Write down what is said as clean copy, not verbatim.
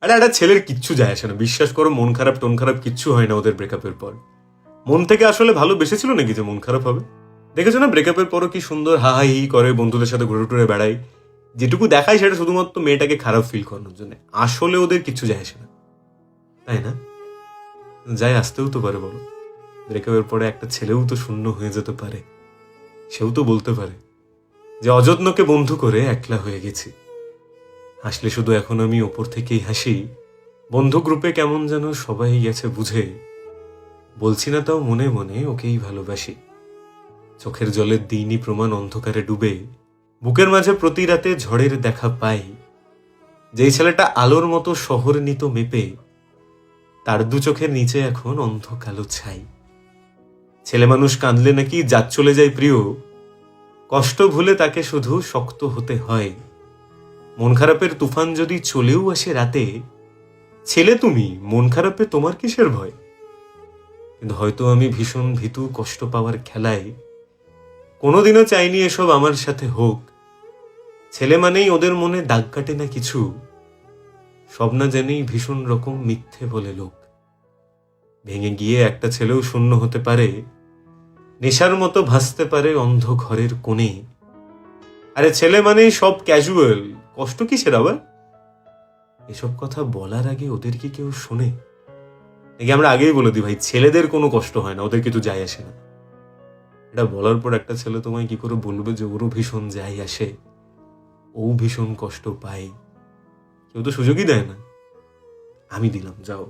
আরে একটা ছেলের কিচ্ছু যায় আসে না, বিশ্বাস করো, মন খারাপ টোন খারাপ কিচ্ছু হয় না ওদের ব্রেকআপের পর। মন থেকে আসলে ভালোবেসেছিল নাকি যে মন খারাপ হবে? দেখেছো না ব্রেকআপের পরও কি সুন্দর হা হা হি করে, বন্ধুদের সাথে ঘুরে টুরে বেড়ায়। যেটুকু দেখায় সেটা শুধুমাত্র মেয়েটাকে খারাপ ফিল করানোর জন্য, আসলে ওদের কিচ্ছু যায় আসে না, তাই না? যাই আসতেও তো পারে বলো, ব্রেকআপের পরে একটা ছেলেও তো শূন্য হয়ে যেতে পারে। সেও তো বলতে পারে যে অযত্নকে বন্ধু করে একলা হয়ে গেছি, হাসলে শুধু এখন আমি ওপর থেকেই হাসি, বন্ধু গ্রুপে কেমন যেন সবাই গেছে বুঝে, বলছি না তাও মনে মনে ওকেই ভালোবাসি। চোখের জলের দিনই প্রমাণ অন্ধকারে ডুবে, বুকের মাঝে প্রতি রাতে ঝড়ের দেখা পাই। যেই ছেলেটা আলোর মতো শহর নিত মেপে, তার দু চোখের নিচে এখন অন্ধ কালো ছাই। ছেলে মানুষ কাঁদলে নাকি জাত চলে যায় প্রিয়, কষ্ট ভুলে তাকে শুধু শক্ত হতে হয়। মন খারাপের তুফান যদি চলেও আসে রাতে, ছেলে তুমি, মন খারাপে তোমার কিসের ভয়? কিন্তু হয়তো আমি ভীষণ ভীতু কষ্ট পাওয়ার খেলায়, কোনোদিনও চাইনি এসব আমার সাথে হোক। ছেলে মানেই ওদের মনে দাগ কাটে না কিছু, সব না জেনেই ভীষণ রকম মিথ্যে বলে লোক। ভেঙে গিয়ে একটা ছেলেও শূন্য হতে পারে, নেশার মতো ভাসতে পারে অন্ধ ঘরের কোণে। আরে ছেলে মানেই সব ক্যাজুয়াল, কষ্ট কিসের আবার? এসব কথা বলার আগে ওদের কি কেউ শোনে নাকি আমরা আগেই বলে দিই ভাই ছেলেদের কোনো কষ্ট হয় না, ওদের কিছু যায় আসে না? এটা বলার পর একটা ছেলে তোমায় কি করে বলবে যে ওরও ভীষণ যায় আসে, ও ভীষণ কষ্ট পায়? কেউ তো সুযোগই দেয় না। আমি দিলাম, যাও।